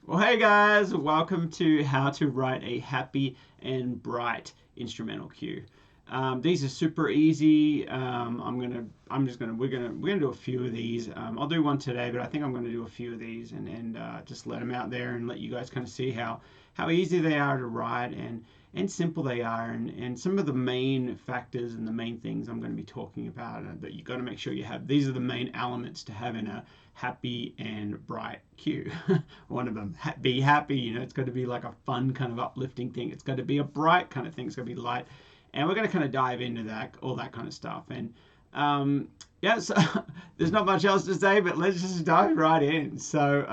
Well, hey guys, welcome to how to write a happy and bright instrumental cue. These are super easy. We're gonna do a few of these. I'll do one today, but I think I'm gonna do a few of these and just let them out there and let you guys kind of see how easy they are to write and simple they are and some of the main factors and the main things I'm going to be talking about that you got to make sure you have. These are the main elements to having a happy and bright cue. One of them, be happy. It's got to be like a fun kind of uplifting thing. It's got to be a bright kind of thing. It's got to be light, and we're going to kind of dive into that, all that kind of stuff. And yeah, so there's not much else to say, but let's just dive right in. So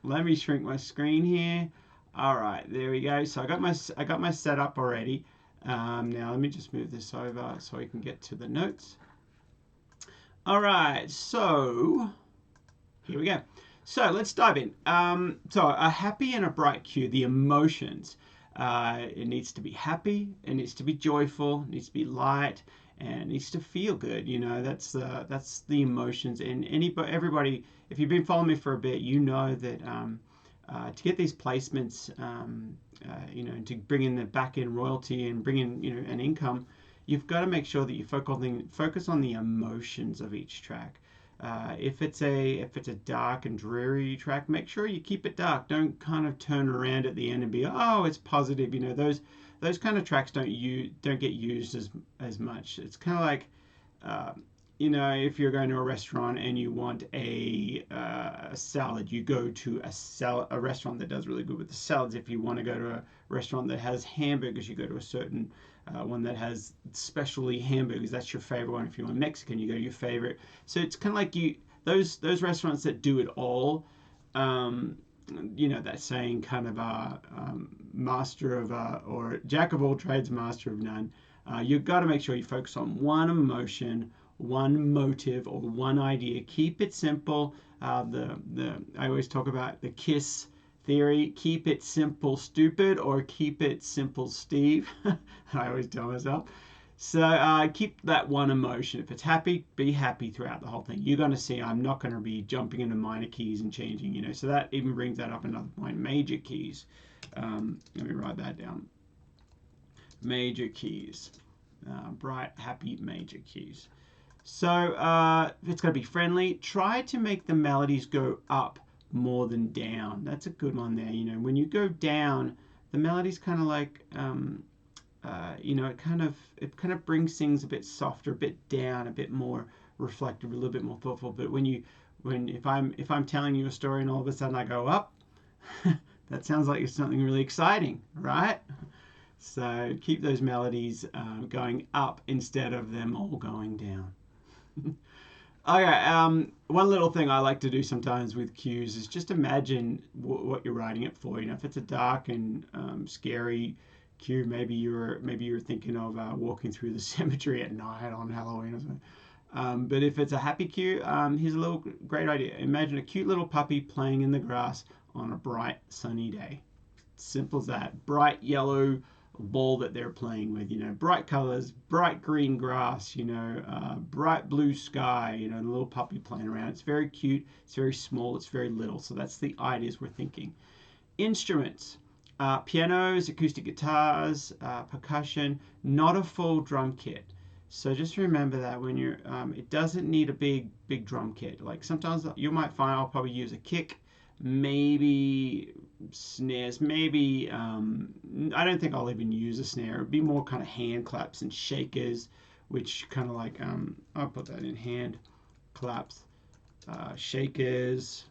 let me shrink my screen here. All right, there we go. So I got my setup already. Now let me just move this over so we can get to the notes. All right, so here we go. So let's dive in. So a happy and a bright cue, the emotions. It needs to be happy, it needs to be joyful, it needs to be light, and it needs to feel good. That's the emotions. And everybody, if you've been following me for a bit, you know that to get these placements, to bring in the back end royalty and bring in an income, you've got to make sure that you focus on the emotions of each track. If it's a dark and dreary track, make sure you keep it dark. Don't kind of turn around at the end and be, oh, it's positive. Those kind of tracks don't get used as much. It's kind of like if you're going to a restaurant and you want a salad, you go to a restaurant that does really good with the salads. If you want to go to a restaurant that has hamburgers, you go to a certain one that has specialty hamburgers. That's your favorite one. If you want Mexican, you go to your favorite. So it's kind of like those restaurants that do it all. That saying, kind of master of or jack of all trades, master of none. You've got to make sure you focus on one emotion, one motive, or one idea. Keep it simple. I always talk about the KISS theory: keep it simple, stupid, or keep it simple, Steve. I always tell myself. So keep that one emotion. If it's happy, be happy throughout the whole thing. You're going to see I'm not going to be jumping into minor keys and changing. So that even brings that up another point. Major keys. Let me write that down. Major keys. Bright, happy major keys. So it's going to be friendly. Try to make the melodies go up more than down. That's a good one there. When you go down, the melody's kind of like it kind of brings things a bit softer, a bit down, a bit more reflective, a little bit more thoughtful. But if I'm telling you a story and all of a sudden I go up, that sounds like it's something really exciting, right? So keep those melodies going up instead of them all going down. Okay, one little thing I like to do sometimes with cues is just imagine what you're writing it for. If it's a dark and scary cue, maybe you're thinking of walking through the cemetery at night on Halloween or something. But if it's a happy cue, here's a little great idea. Imagine a cute little puppy playing in the grass on a bright sunny day. Simple as that. Bright yellow ball that they're playing with, bright colors, bright green grass, bright blue sky, the little puppy playing around. It's very cute, it's very small, it's very little. So that's the ideas we're thinking. Instruments, pianos, acoustic guitars, percussion, not a full drum kit. So just remember that when you're, it doesn't need a big drum kit. Like sometimes you might find I'll probably use a kick, maybe snares, maybe I don't think I'll even use a snare. It'd be more kind of hand claps and shakers, which kind of like I'll put that in: hand claps, shakers,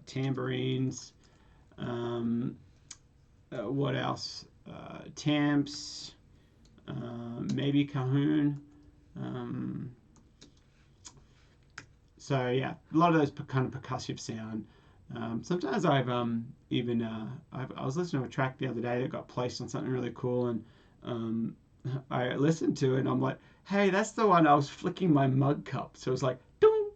tambourines, what else, tamps, maybe cajon. So yeah, a lot of those kind of percussive sound. Sometimes I've I was listening to a track the other day that got placed on something really cool, and I listened to it and I'm like, hey, that's the one I was flicking my mug cup. So it's like dong,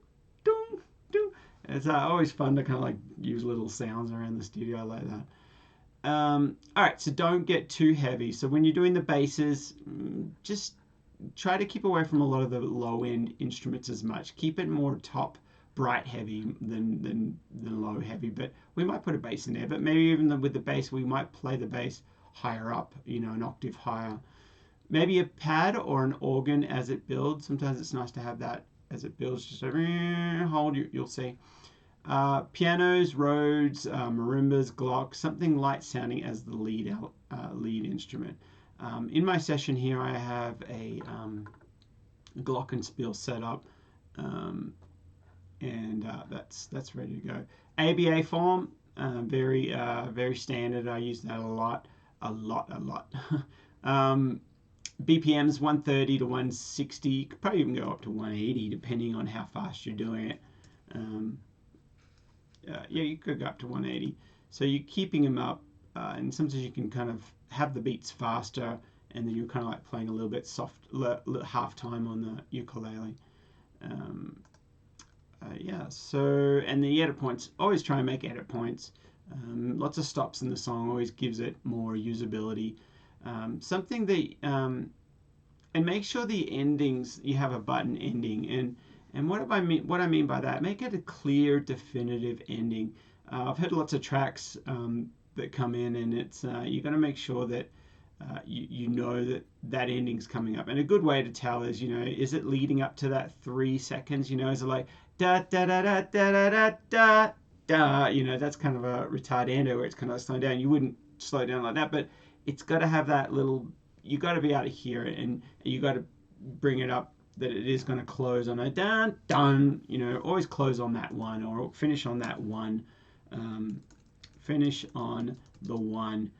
dong, dong. It's always fun to kind of like use little sounds around the studio. I like that. All right, so don't get too heavy. So when you're doing the basses, just try to keep away from a lot of the low end instruments as much. Keep it more top bright heavy than low heavy, but we might put a bass in there. But maybe even with the bass, we might play the bass higher up, you know, an octave higher. Maybe a pad or an organ as it builds. Sometimes it's nice to have that as it builds. Just hold, you'll see. Pianos, Rhodes, marimbas, Glock, something light sounding as the lead instrument. In my session here, I have a glockenspiel set up, and that's ready to go. ABA form, very standard. I use that a lot. BPMs 130 to 160. Could probably even go up to 180 depending on how fast you're doing it. Yeah, you could go up to 180. So you're keeping them up, and sometimes you can kind of have the beats faster, and then you're kind of like playing a little bit soft, half time on the ukulele. Yeah, so, and the edit points, always try and make edit points. Lots of stops in the song always gives it more usability. Something that, and make sure the endings, you have a button ending. And what I mean by that, make it a clear, definitive ending. I've heard lots of tracks that come in, and it's you got to make sure that you know that ending's coming up. And a good way to tell is, you know, is it leading up to that 3 seconds? You know, is it like da da da da da da da da da? You know, that's kind of a retardando where it's kind of slowing down. You wouldn't slow down like that, but it's got to have that little. You got to be able to hear it, and you got to bring it up that it is going to close on a dun dun. You know, always close on that one or finish on that one. Finish on the one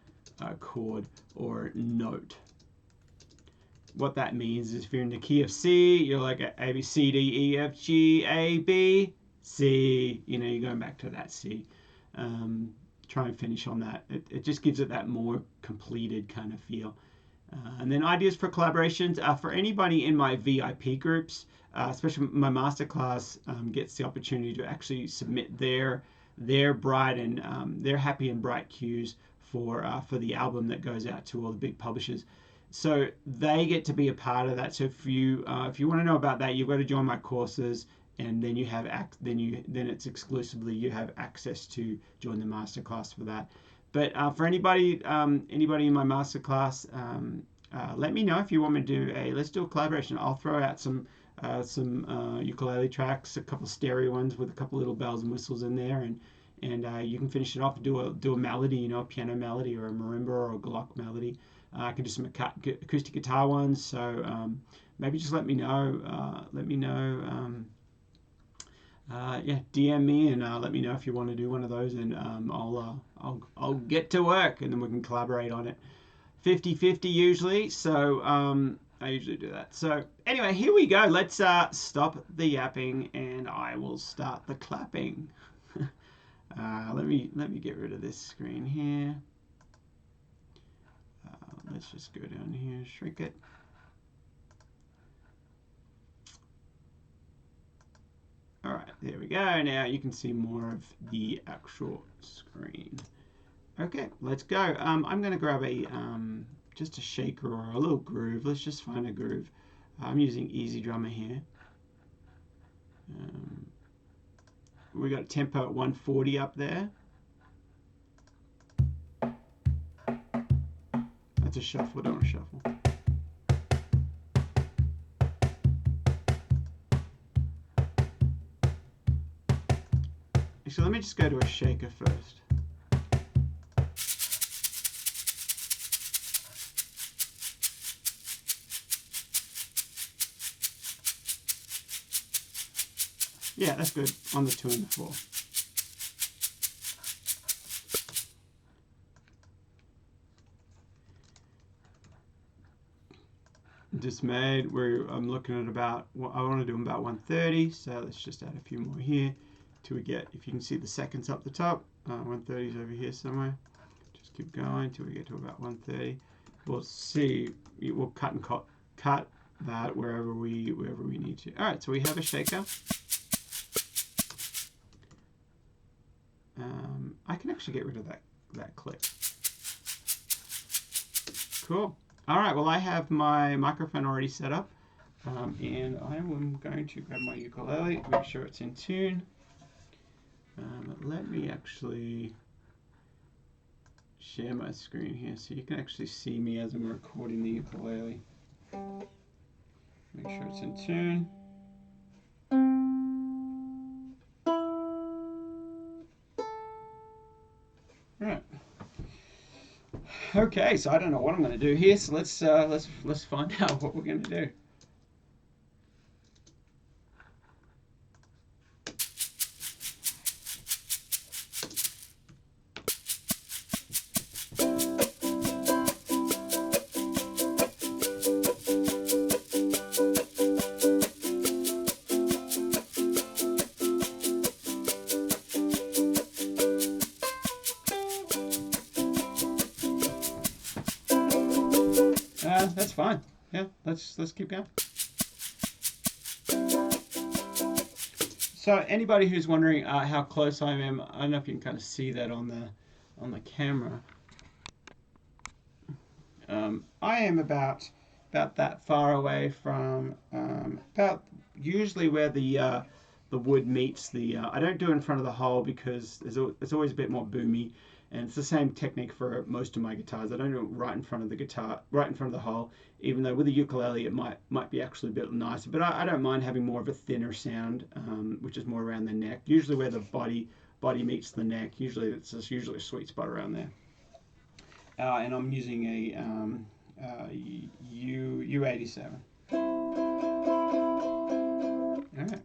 chord or note. What that means is if you're in the key of C, you're like A, B, C, D, E, F, G, A, B, C. You know, you're going back to that C. Try and finish on that. It just gives it that more completed kind of feel. And then ideas for collaborations. For anybody in my VIP groups, especially my masterclass gets the opportunity to actually submit their bright and their happy and bright cues for the album that goes out to all the big publishers. So they get to be a part of that. So if you want to know about that, you've got to join my courses, and then you have then it's exclusively you have access to join the masterclass for that. But for anybody in my masterclass, let me know if you want me to do let's do a collaboration. I'll throw out some ukulele tracks, a couple stereo ones with a couple little bells and whistles in there, and you can finish it off and do a melody, you know, a piano melody or a marimba or a Glock melody. I can do some acoustic guitar ones. So maybe just let me know. Yeah, DM me and let me know if you want to do one of those, and I'll get to work, and then we can collaborate on it. 50-50 usually, so I usually do that. So anyway, here we go. Let's stop the yapping, and I will start the clapping. Let me get rid of this screen here. Let's just go down here, shrink it. All right, there we go. Now you can see more of the actual screen. Okay, let's go. I'm going to grab just a shaker or a little groove. Let's just find a groove. I'm using EZdrummer here. We got tempo at 140 up there. That's a shuffle, don't shuffle. So let me just go to a shaker first. Yeah, that's good on the 2 and the 4. Dismayed, where I'm looking at about, I want to do about 130, so let's just add a few more here till we get, if you can see the seconds up the top, 130 is over here somewhere. Just keep going till we get to about 130. We'll see, we'll cut that wherever we need to. All right, so we have a shaker. I can actually get rid of that clip. Cool. All right, well, I have my microphone already set up. And I am going to grab my ukulele, make sure it's in tune. Let me actually share my screen here so you can actually see me as I'm recording the ukulele. Make sure it's in tune. Right. Okay, so I don't know what I'm going to do here, so let's find out what we're going to do. That's fine. Yeah, let's keep going. So anybody who's wondering how close I am, I don't know if you can kind of see that on the camera. I am about that far away from about usually where the wood meets the. I don't do it in front of the hole because it's always a bit more boomy. And it's the same technique for most of my guitars. I don't do it right in front of the guitar, right in front of the hole, even though with a ukulele it might be actually a bit nicer. But I don't mind having more of a thinner sound, which is more around the neck. Usually where the body meets the neck. Usually it's just usually a sweet spot around there. And I'm using a U87. All right.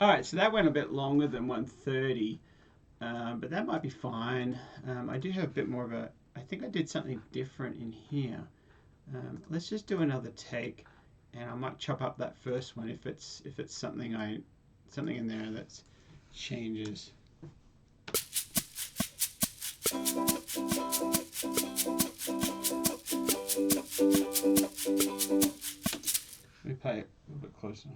All right, so that went a bit longer than 130, but that might be fine. I do have a bit more of a. I think I did something different in here. Let's just do another take, and I might chop up that first one if it's something in there that changes. Let me play it a little bit closer.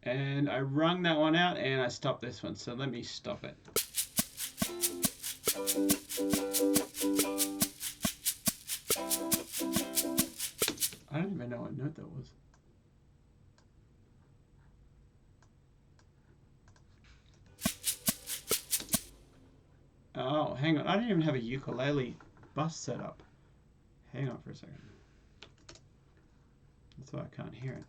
And I wrung that one out and I stopped this one, so let me stop it. I don't even know what note that was. Oh, hang on. I don't even have a ukulele bus set up. Hang on for a second. That's why I can't hear it.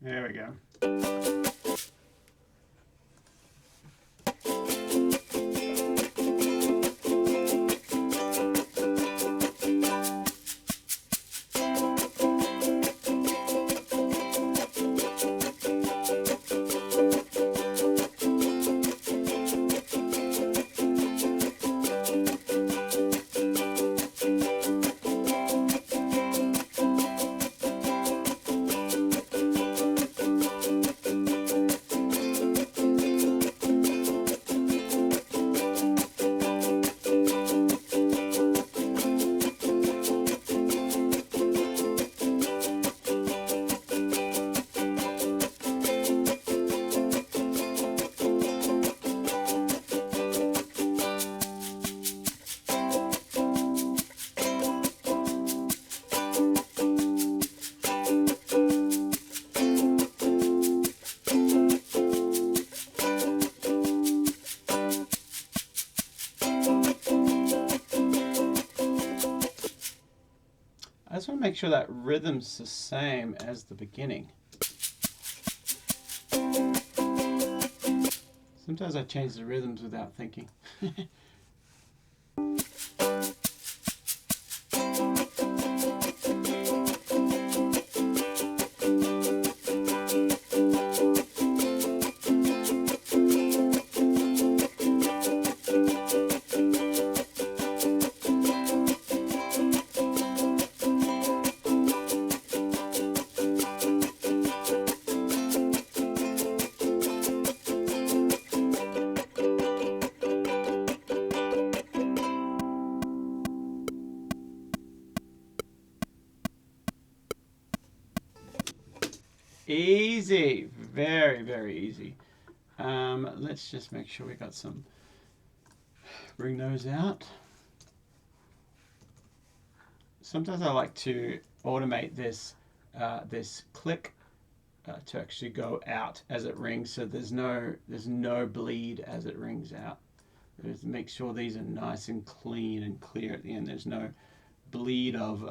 There we go. I just want to make sure that rhythm's the same as the beginning. Sometimes I change the rhythms without thinking. Easy, very, very easy. Let's just make sure we got some, bring those out. Sometimes I like to automate this click to actually go out as it rings, so there's no bleed as it rings out. Just make sure these are nice and clean and clear at the end. There's no bleed of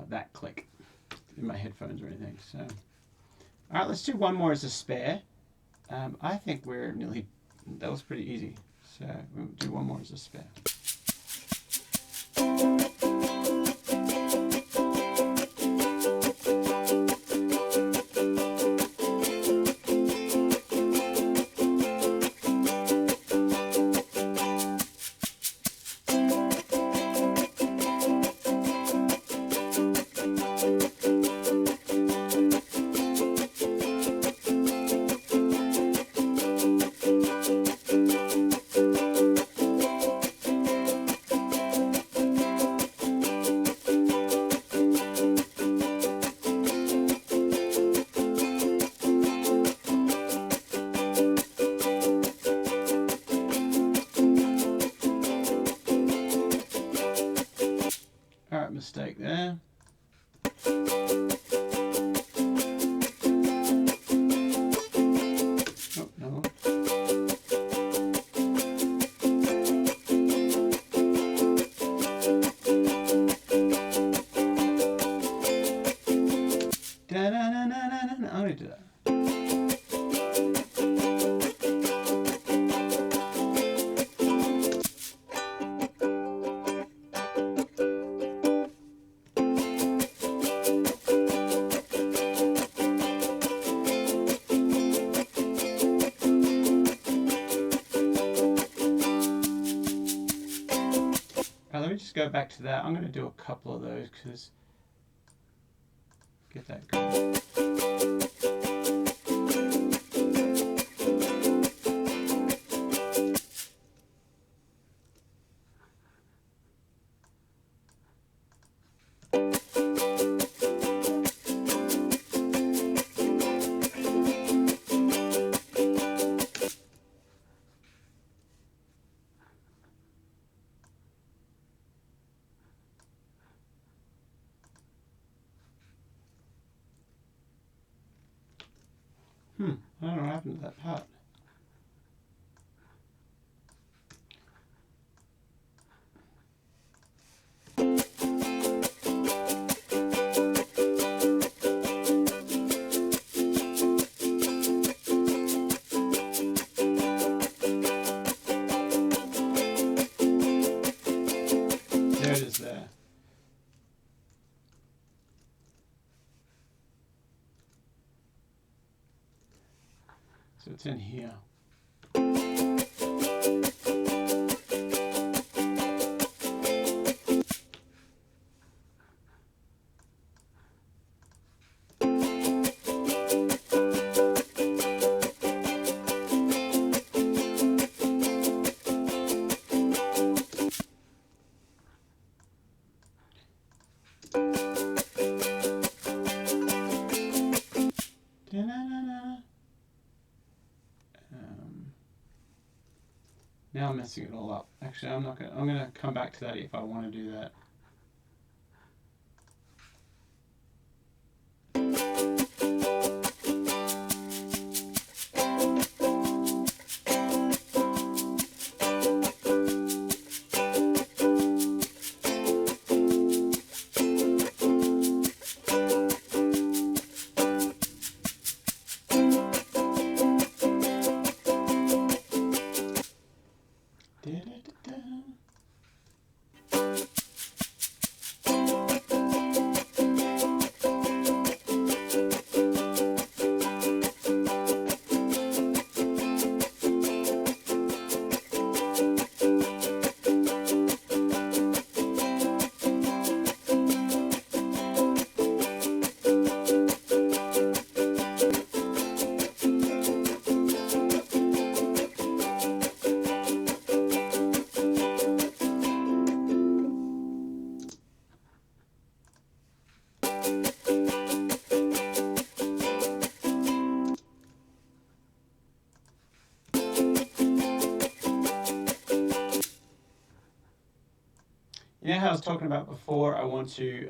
that click in my headphones or anything. So, all right, let's do one more as a spare. I think we're nearly, that was pretty easy. So we'll do one more as a spare. All right, mistake there. Oh, no. Da-da-da-da-da-da. I'm gonna do that. Let me just go back to that. I'm going to do a couple of those because get that going. I don't know what happened to that part. There it is there. So it's in here. Now I'm messing it all up. Actually, I'm gonna come back to that if I want to do that. know how I was talking about before, I want to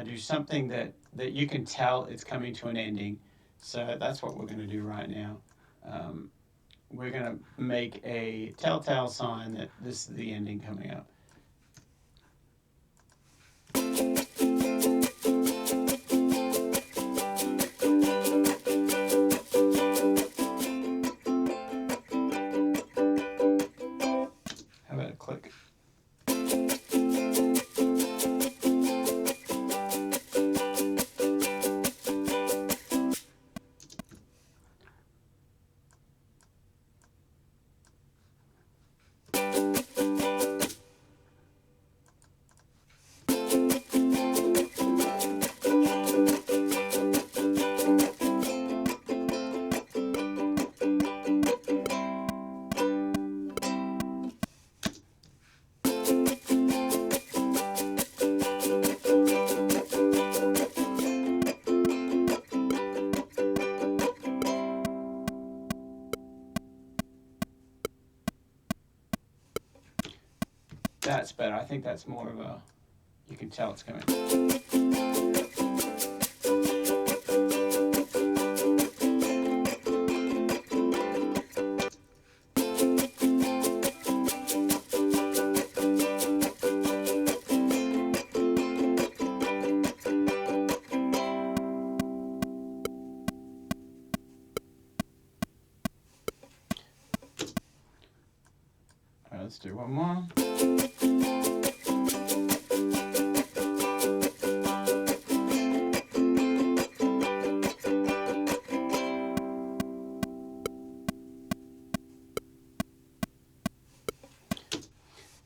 do something that you can tell it's coming to an ending. So that's what we're going to do right now. We're going to make a telltale sign that this is the ending coming up. How about a click? That's better. I think that's more of a, you can tell it's coming. All right, let's do one more.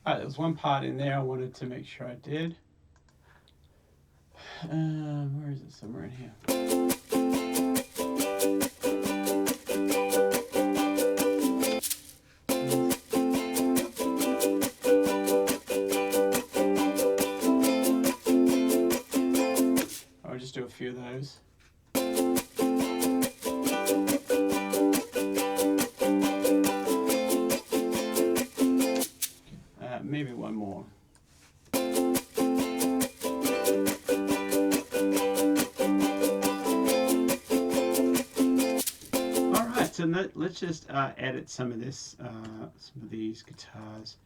All right, there was one part in there I wanted to make sure I did. Where is it? Somewhere in here. I'll just do a few of those. Maybe one more. All right, so let's just edit some of this, some of these guitars.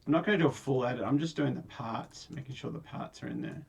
I'm not going to do a full edit. I'm just doing the parts, making sure the parts are in there.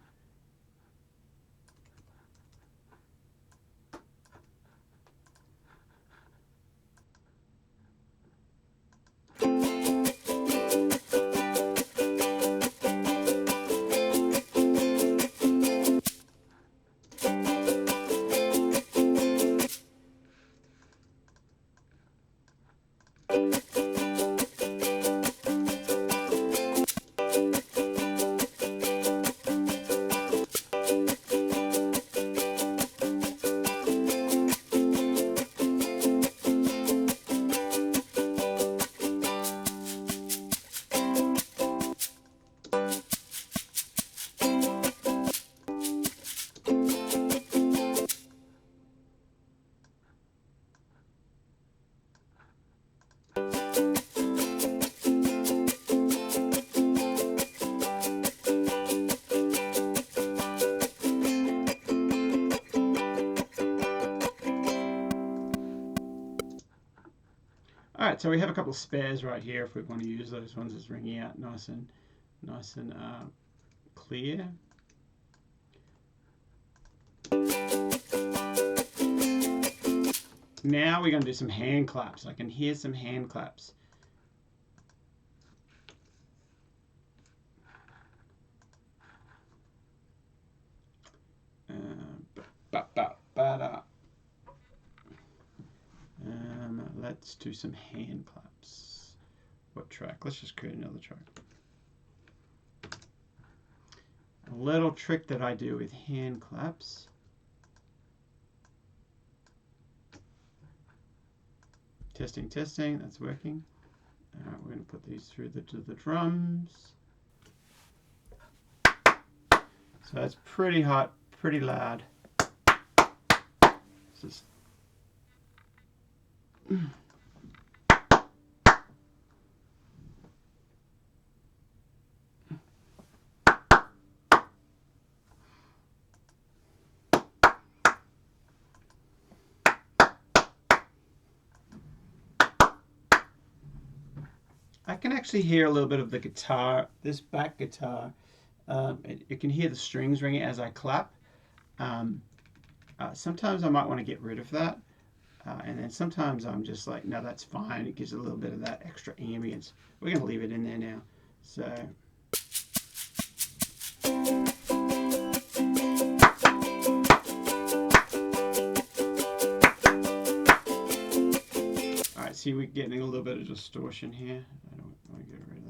All right, so we have a couple of spares right here if we want to use those ones as ringing out nice and clear. Now we're going to do some hand claps. I can hear some hand claps. Let's do some hand claps. What track? Let's just create another track. A little trick that I do with hand claps. Testing, testing, that's working. All right, we're going to put these through to the drums. So that's pretty hot, pretty loud. Just I can actually hear a little bit of the guitar, this back guitar. It can hear the strings ringing as I clap. Um, Sometimes I might want to get rid of that. And then sometimes I'm just like, no, that's fine. It gives a little bit of that extra ambience. We're going to leave it in there now. So. All right, see, we're getting a little bit of distortion here. I don't want to get rid of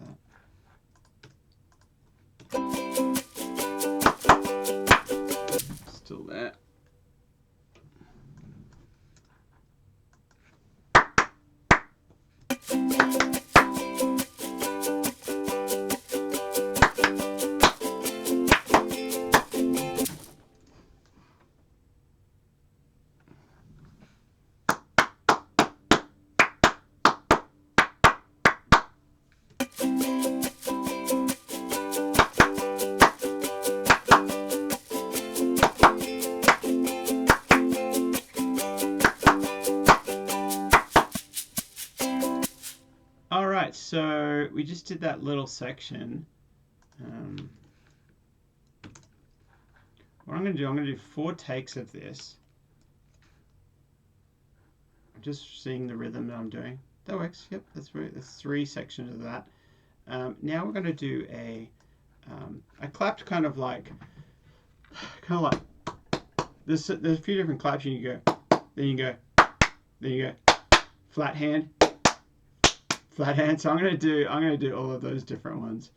that. Still there. All right, so we just did that little section. What I'm going to do 4 takes of this. I'm just seeing the rhythm that I'm doing. That works. Yep, that's right. There's 3 sections of that. Now we're going to do I clapped kind of like there's a few different claps. You go, then you go, then you go, flat hand, flat hand. So I'm going to do all of those different ones.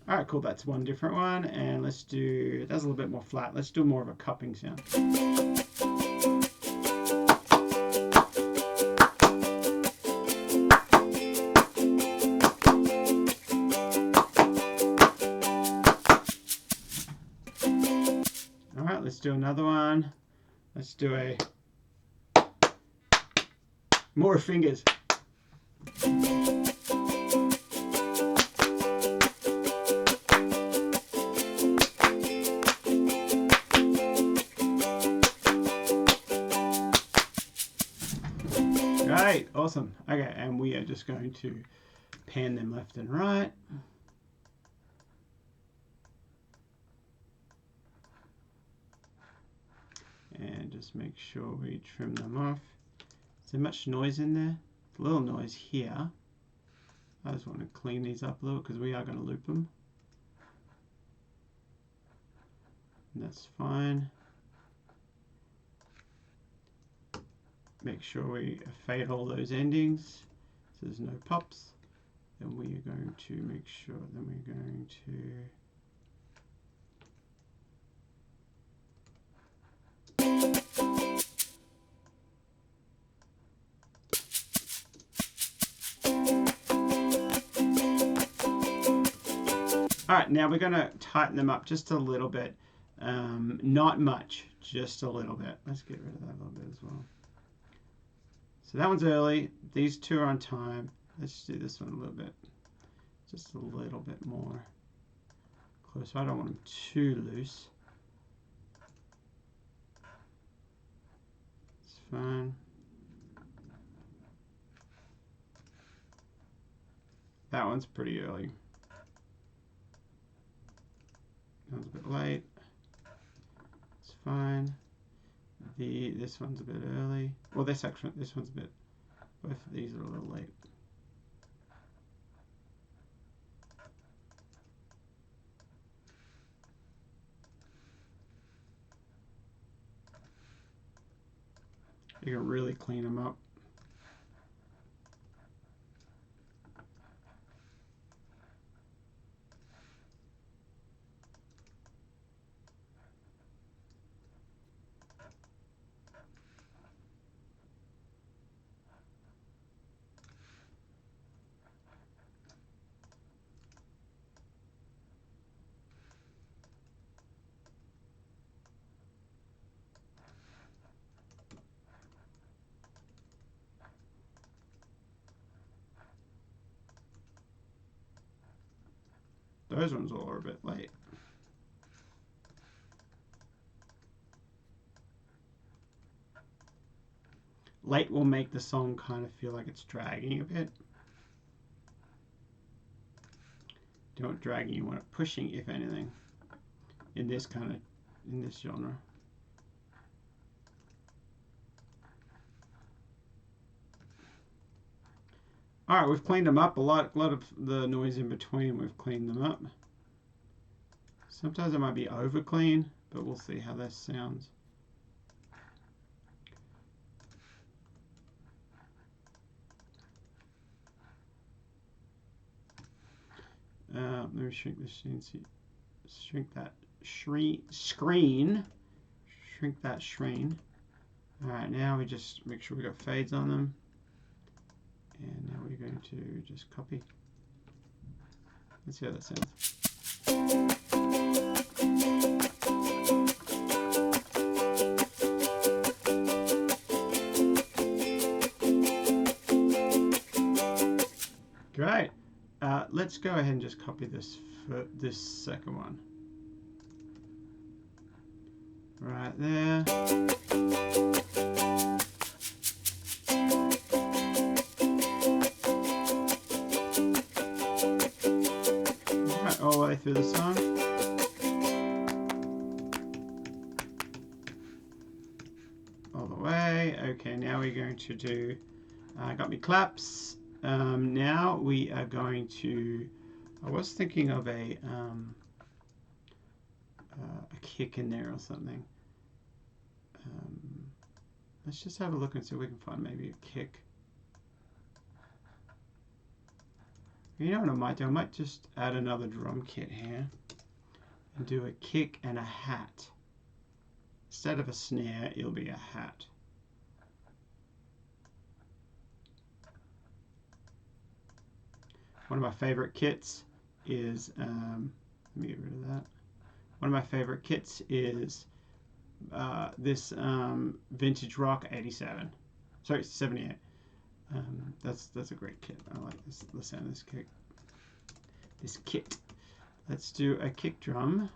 All right, cool. That's one different one, and let's do. That's a little bit more flat. Let's do more of a cupping sound. Let's do another one. Let's do more fingers. Right, awesome. Okay, and we are just going to pan them left and right. And just make sure we trim them off. Is there much noise in there? A little noise here. I just want to clean these up a little because we are going to loop them. And that's fine. Make sure we fade all those endings so there's no pops. Then we are going to make sure, then we're going to all right, now we're going to tighten them up just a little bit. Not much, just a little bit. Let's get rid of that a little bit as well. So that one's early. These 2 are on time. Let's do this one a little bit. Just a little bit more close. I don't want them too loose. It's fine. That one's pretty early. That one's a bit late. It's fine. This one's a bit early. Well, this one's a bit. Both of these are a little late. You can really clean them up. Those ones all are a bit late. Late will make the song kind of feel like it's dragging a bit. Don't want dragging, you want it pushing, if anything, in this genre. All right, we've cleaned them up a lot of the noise in between. We've cleaned them up. Sometimes it might be over clean, but we'll see how this sounds. Let me shrink this shrink that screen. Shrink that screen. All right, now we just make sure we got fades on them. And now we're going to just copy. Let's see how that sounds. Great. Let's go ahead and just copy this for this second one. Right there. Right, all the way through the song. All the way. Okay, now we're going to do, got me claps. Now we are going to, I was thinking of a kick in there or something. Let's just have a look and see if we can find maybe a kick. You know what I might do? I might just add another drum kit here and do a kick and a hat. Instead of a snare, it'll be a hat. One of my favorite kits is, let me get rid of that. One of my favorite kits is this Vintage Rock 87. Sorry, 78. That's a great kit. I like this, the sound of this kick. This kit. Let's do a kick drum.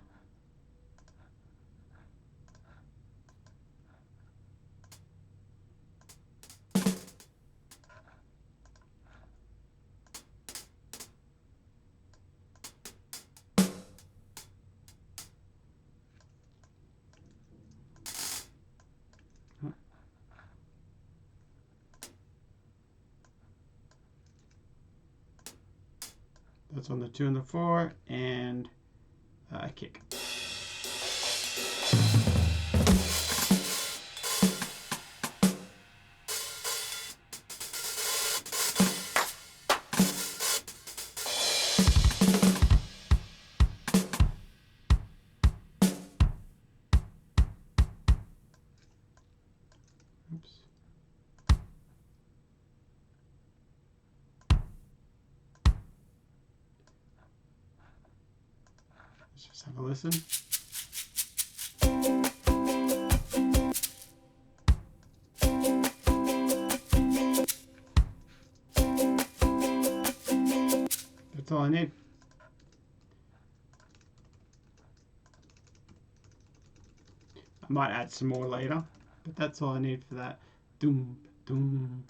That's on the 2 and the 4, and a kick. Oops. Let's just have a listen. That's all I need. I might add some more later, but that's all I need for that. Doom, doom.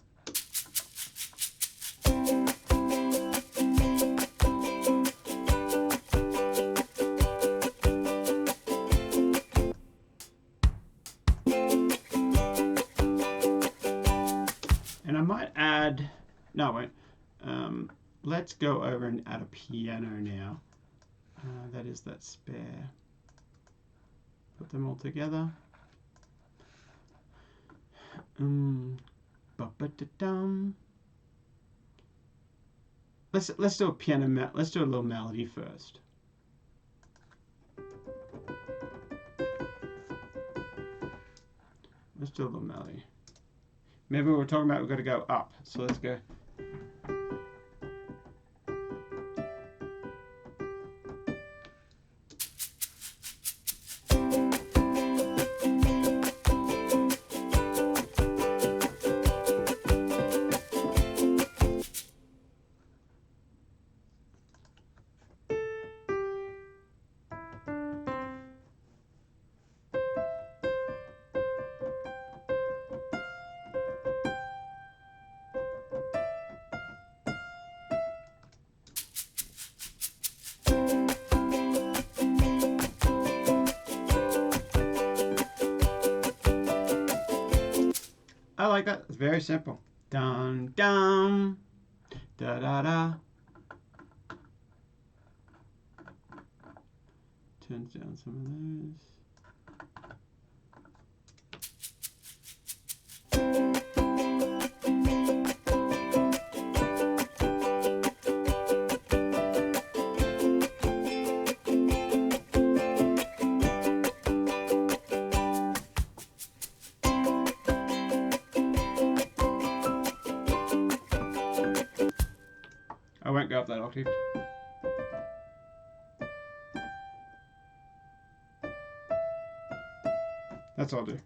And I might add, no I won't. Let's go over and add a piano now. That is that spare. Put them all together. Ba-ba-da-dum. Let's do a piano. Let's do a little melody first. Let's do a little melody. Maybe we're talking about we've got to go up. So let's go. I like that. It's very simple. Dun dun da da da. Turns down some of those. I won't go up that octave. That's all I'll do.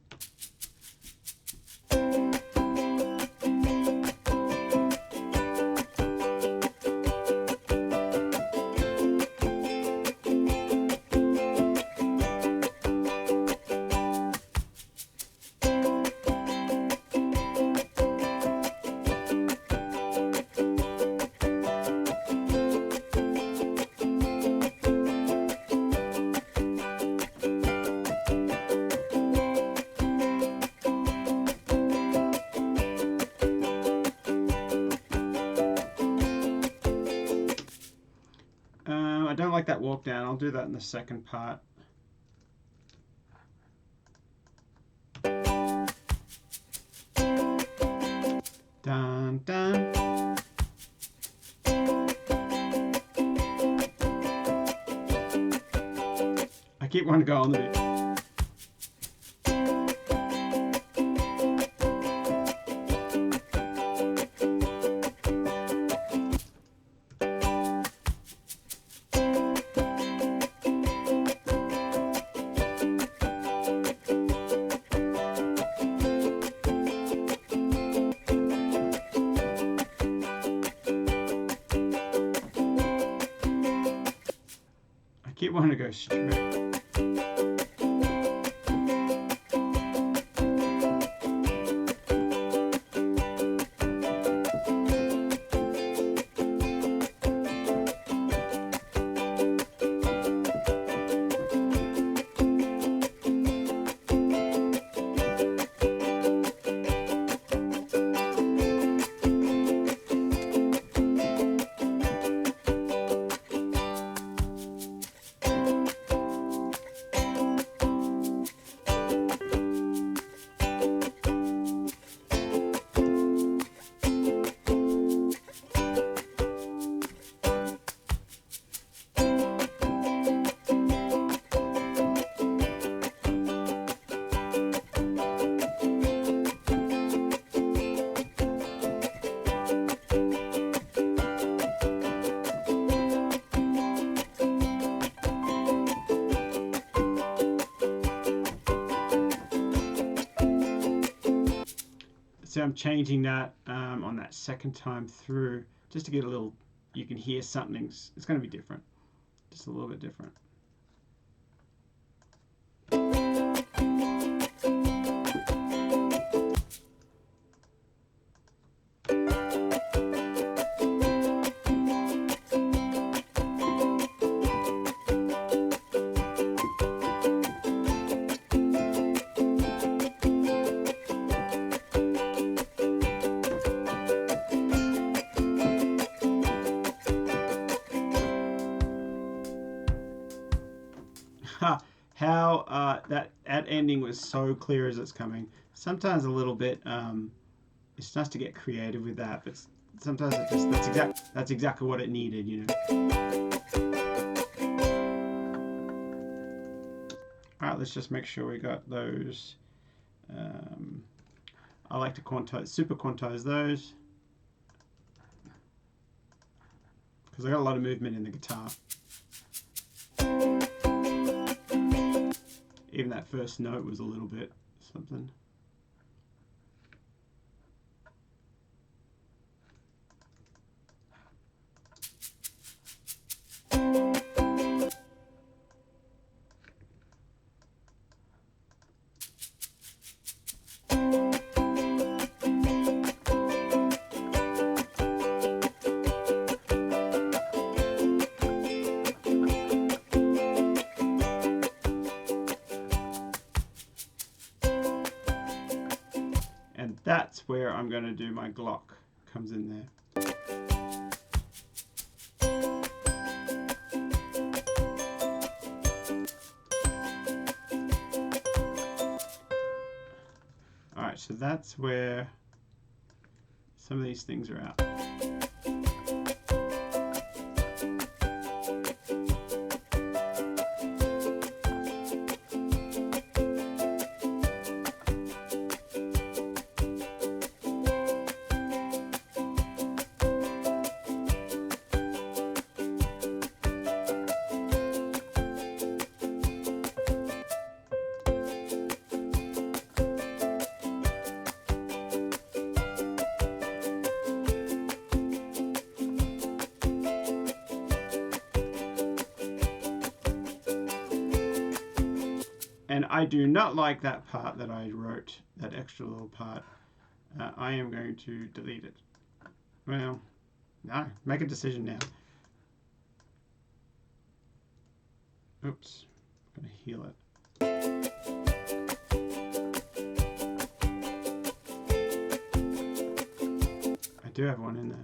I don't like that walk down. I'll do that in the second part. Dun dun. I keep wanting to go on the beat. I keep wanting to go straight. So I'm changing that on that second time through just to get a little, you can hear something's, it's going to be different, just a little bit different. How that ending was so clear as it's coming. Sometimes a little bit. It's nice to get creative with that, but sometimes it just that's exactly what it needed, you know. All right, let's just make sure we got those. I like to super quantize those because I got a lot of movement in the guitar. Even that first note was a little bit something. that's where I'm going to do my Glock, comes in there. Alright, so that's where some of these things are out. And I do not like that part that I wrote, that extra little part. I am going to delete it. Well, no, make a decision now. Oops, I'm going to heal it. I do have one in there.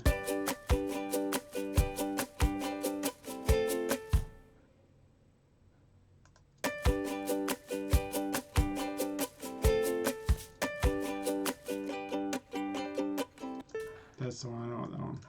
That's the one, I don't want that one.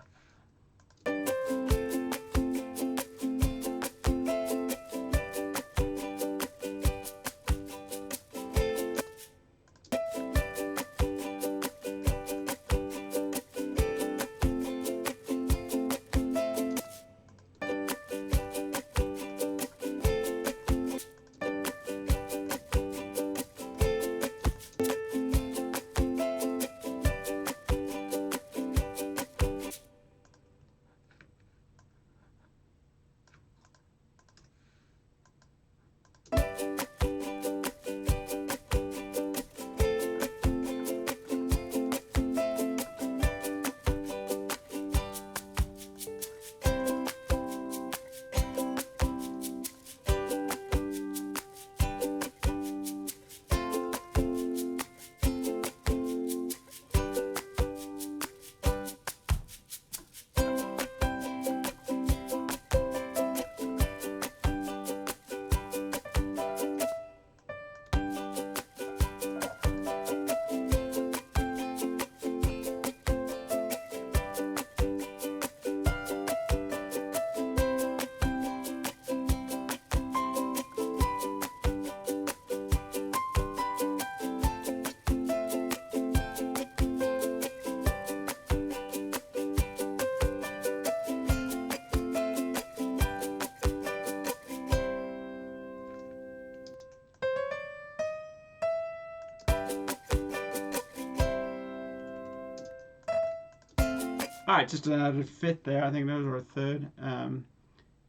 Alright, just added a fifth there. I think those were a third.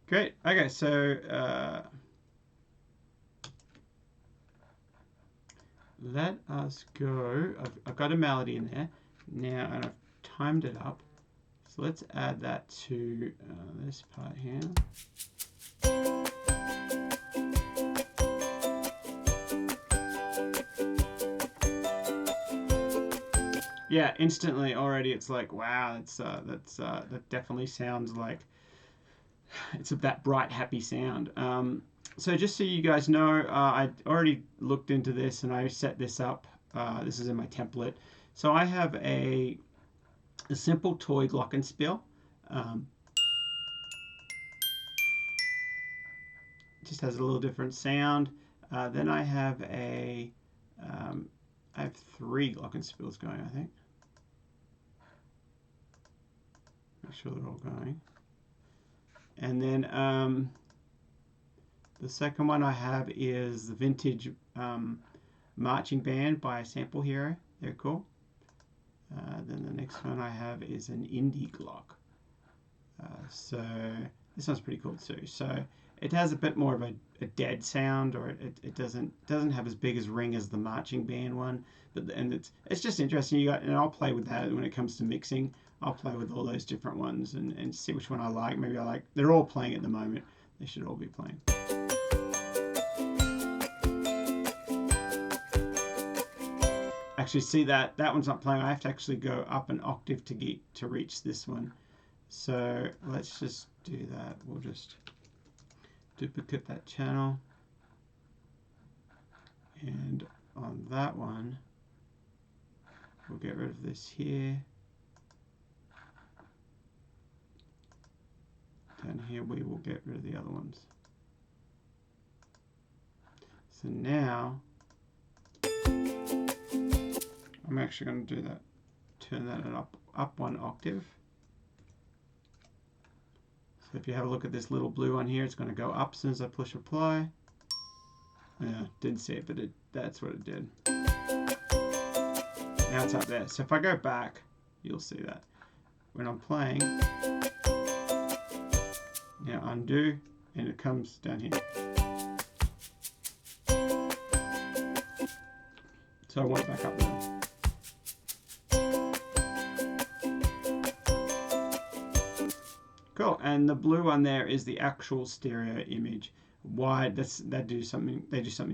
Great. Okay, so let us go. I've got a melody in there now, and I've timed it up. So let's add that to this part here. Yeah, instantly already it's like, wow, that definitely sounds like it's that bright, happy sound. So just so you guys know, I already looked into this and I set this up. This is in my template. So I have a simple toy glockenspiel. Just has a little different sound. Then I have I have 3 glockenspiels going, I think. Make sure they're all going. And then the second one I have is the Vintage Marching Band by Sample Hero. They're cool. Then the next one I have is an Indie Glock. So this one's pretty cool too. So it has a bit more of a dead sound, or it doesn't have as big as ring as the marching band one. And it's just interesting. And I'll play with that when it comes to mixing. I'll play with all those different ones and see which one I like. Maybe I like. They're all playing at the moment. They should all be playing. Actually, see that one's not playing. I have to actually go up an octave to reach this one. So let's just do that. We'll just duplicate that channel, and on that one we'll get rid of this here. Down here we will get rid of the other ones. So now I'm actually going to do that. Turn that up one octave. So if you have a look at this little blue one here, it's going to go up as soon as I push apply. Yeah, didn't see it, but that's what it did. Now it's up there. So if I go back, you'll see that. When I'm playing, now undo, and it comes down here. So I want it back up there. Cool, and the blue one there is the actual stereo image. Why? They do something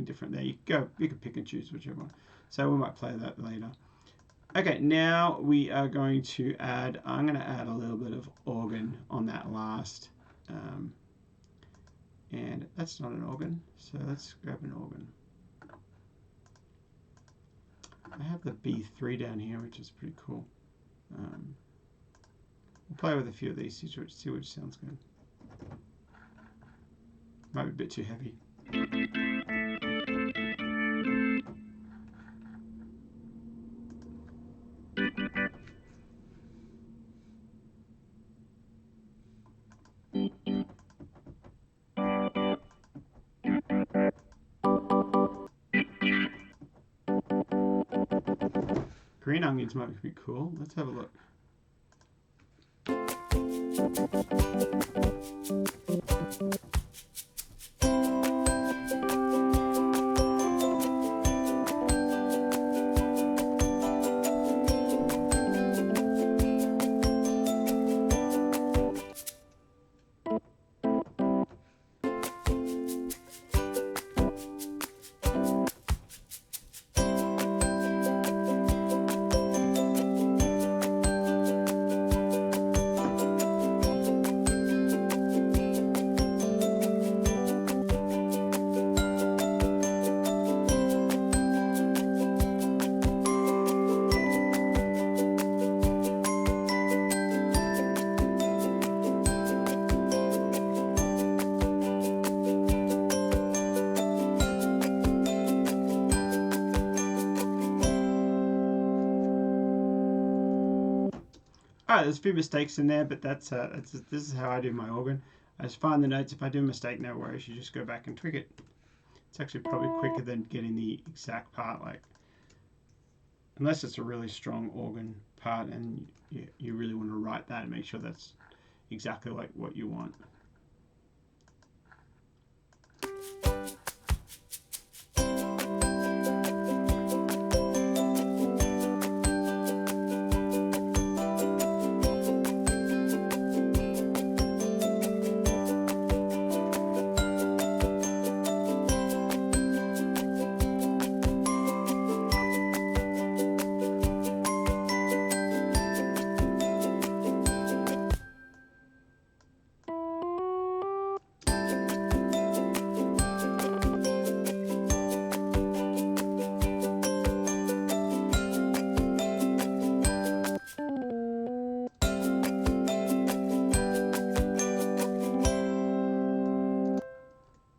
different there. You can pick and choose whichever one. So we might play that later. Okay, now we are going to add. I'm going to add a little bit of organ on that last, and that's not an organ. So let's grab an organ. I have the B3 down here, which is pretty cool. We'll play with a few of these, see which sounds good. Might be a bit too heavy. Green onions might be cool. Let's have a look. Alright, there's a few mistakes in there, but this is how I do my organ. I just find the notes. If I do a mistake, no worries. You just go back and tweak it. It's actually probably quicker than getting the exact part, unless it's a really strong organ part and you really want to write that and make sure that's exactly like what you want.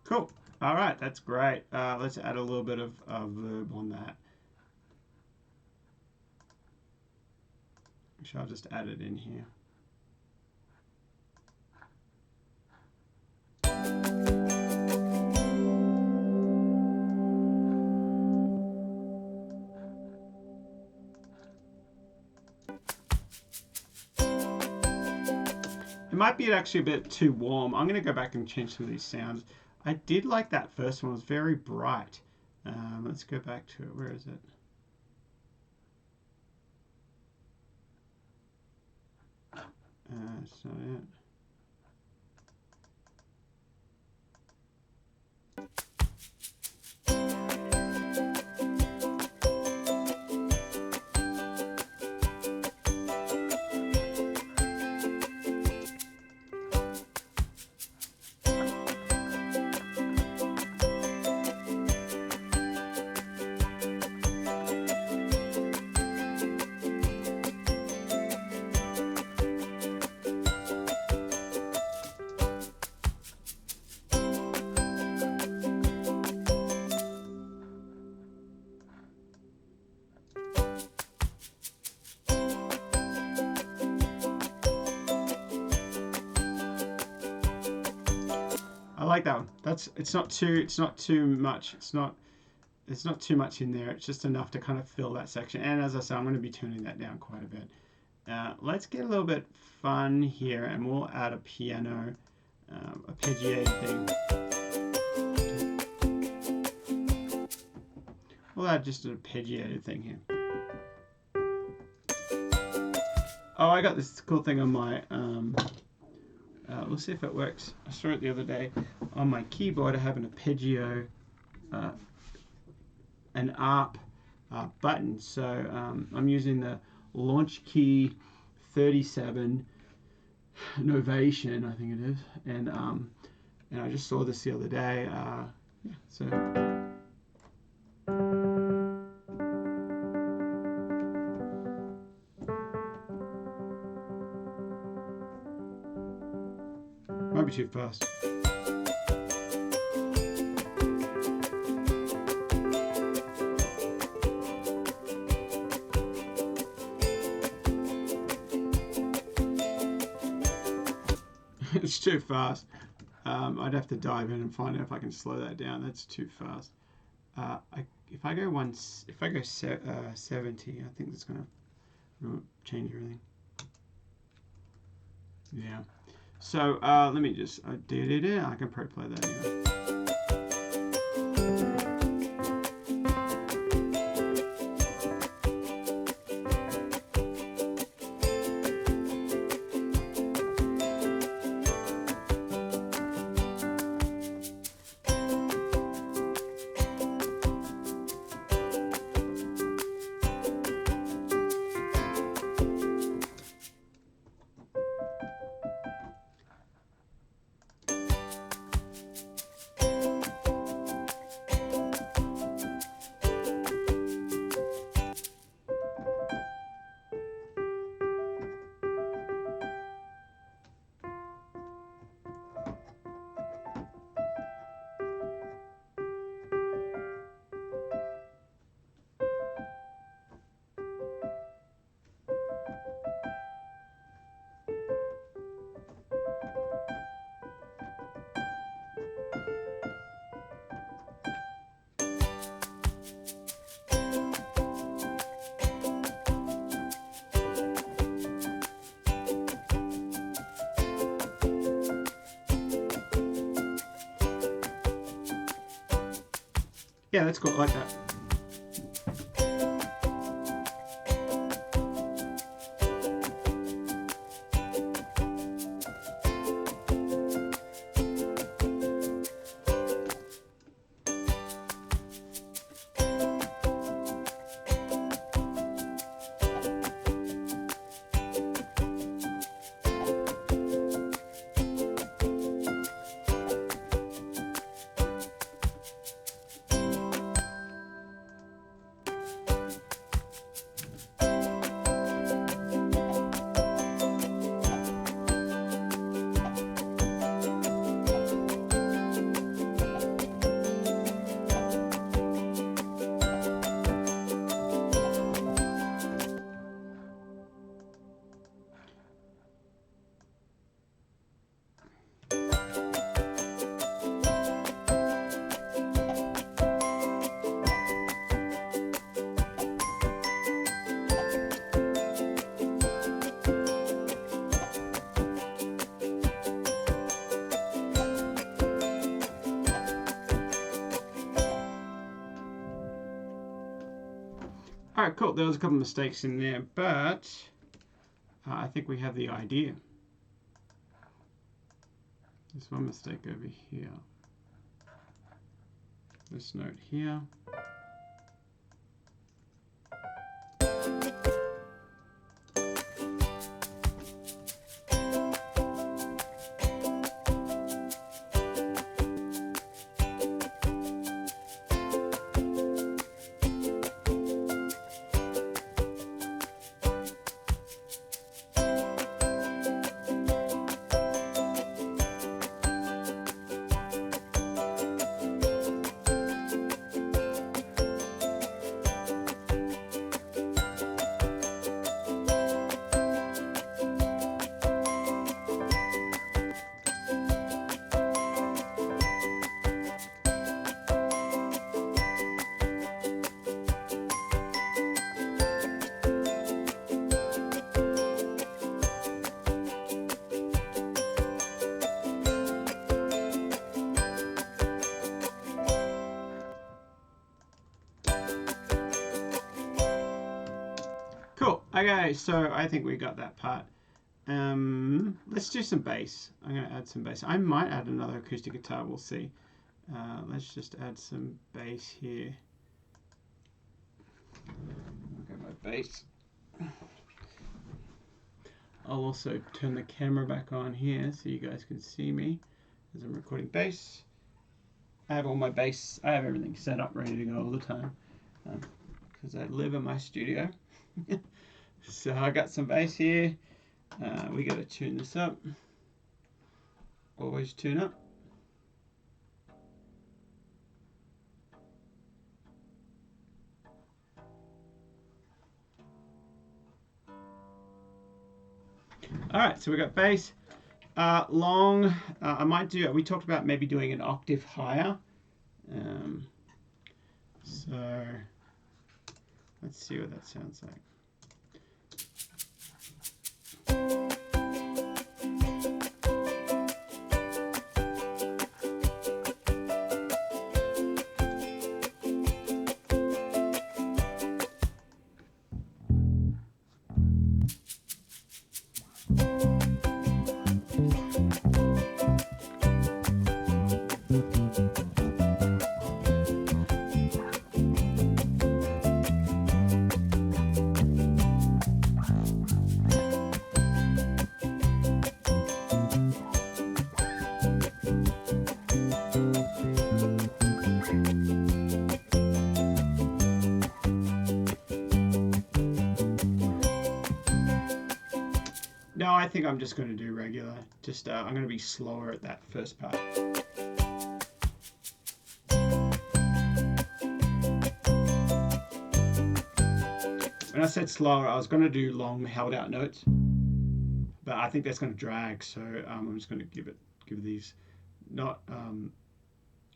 Cool. All right, that's great. Let's add a little bit of verb on that. Actually, I'll just add it in here. It might be actually a bit too warm. I'm going to go back and change some of these sounds. I did like that first one. It was very bright. Let's go back to it. Where is it? That's not it. like that one. It's not too much. It's not too much in there. It's just enough to kind of fill that section. And as I said, I'm going to be tuning that down quite a bit. Let's get a little bit fun here, and we'll add a piano, arpeggiated thing. We'll add just an arpeggiated thing here. Oh, I got this cool thing on my, we'll see if it works. I saw it the other day on my keyboard. I have an arpeggio, an ARP button. So I'm using the Launch Key 37 Novation, I think it is, and I just saw this the other day. Yeah, so. Might be too fast. It's too fast. I'd have to dive in and find out if I can slow that down. That's too fast. If I go 70, I think that's gonna change everything. Yeah. So let me just I can probably play that anyway. Yeah, that's cool. I like that. Alright, cool. There was a couple of mistakes in there, but I think we have the idea. There's one mistake over here. This note here. Okay, so I think we got that part. Let's do some bass. I'm going to add some bass. I might add another acoustic guitar. We'll see. Let's just add some bass here. Okay, my bass. I'll also turn the camera back on here so you guys can see me as I'm recording bass. I have all my bass. I have everything set up, ready to go all the time because I live in my studio. So I got some bass here. We got to tune this up. Always tune up. All right, so we got bass. Long, I might do, we talked about maybe doing an octave higher. So let's see what that sounds like. No, I think I'm just going to do regular. Just I'm going to be slower at that first part. When I said slower, I was going to do long held out notes, but I think that's going to drag. So I'm just going to give these not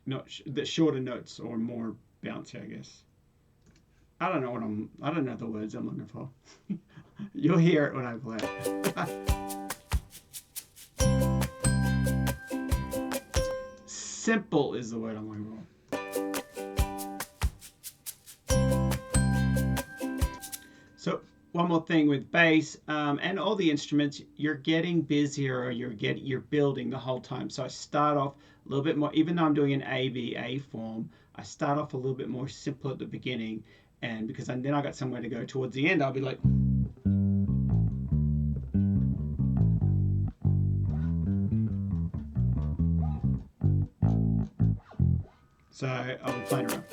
the shorter notes or more bouncy, I guess. I don't know the words I'm looking for. You'll hear it when I play it. Simple is the word I'm looking for. So one more thing with bass and all the instruments, you're getting busier or you're building the whole time. So I start off a little bit more, even though I'm doing an A form, I start off a little bit more simple at the beginning, and because then I got somewhere to go towards the end, I'll be like. So I'll be playing around.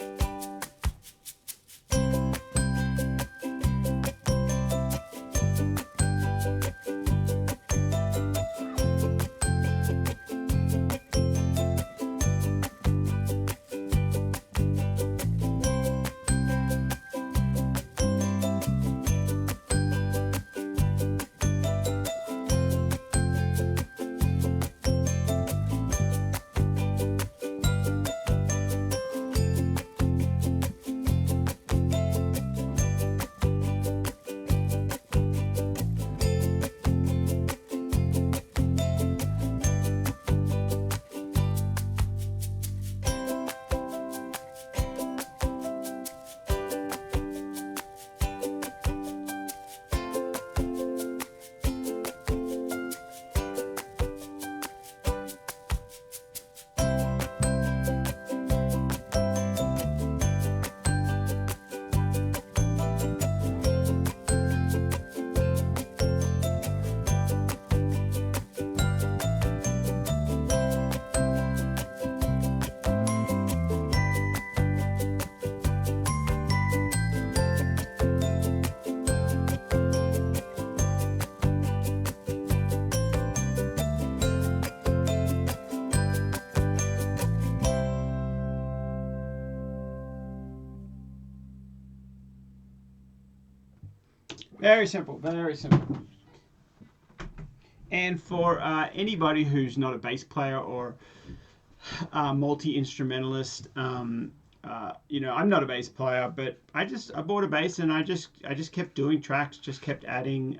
Very simple, very simple. And for anybody who's not a bass player or multi-instrumentalist, you know, I'm not a bass player, but I bought a bass and I just kept doing tracks, just kept adding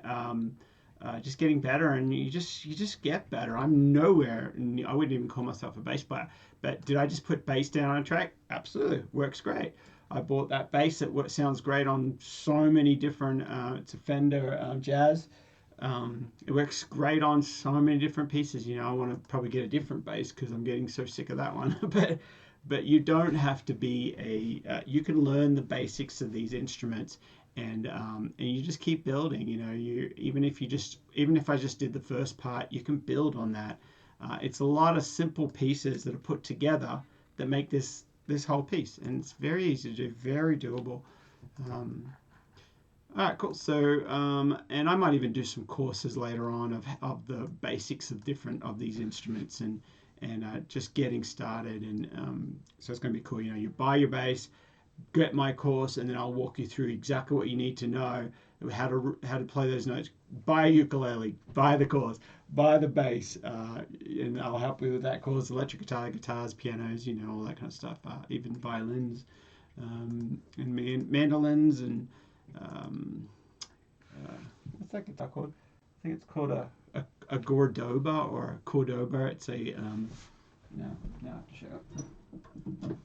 just getting better, and you just get better. I'm nowhere. I wouldn't even call myself a bass player. But did I just put bass down on a track? Absolutely, works great. I bought that bass. It sounds great on so many different. It's a Fender Jazz. It works great on so many different pieces. You know, I want to probably get a different bass because I'm getting so sick of that one. But you don't have to be you can learn the basics of these instruments, and you just keep building. You know, even if I just did the first part, you can build on that. It's a lot of simple pieces that are put together that make this whole piece, and it's very easy to do, very doable. Um, all right, cool. So, and I might even do some courses later on of the basics of different of these instruments, and just getting started. And so it's going to be cool. You know, you buy your bass, get my course, and then I'll walk you through exactly what you need to know, how to play those notes. Buy a ukulele, buy the course, buy the bass, and I'll help you with that course. Electric guitar, guitars, pianos, you know, all that kind of stuff. Even violins, and mandolins, and um, what's that guitar called? I think it's called a Gordoba or a Cordoba. It's a no, I have to show it.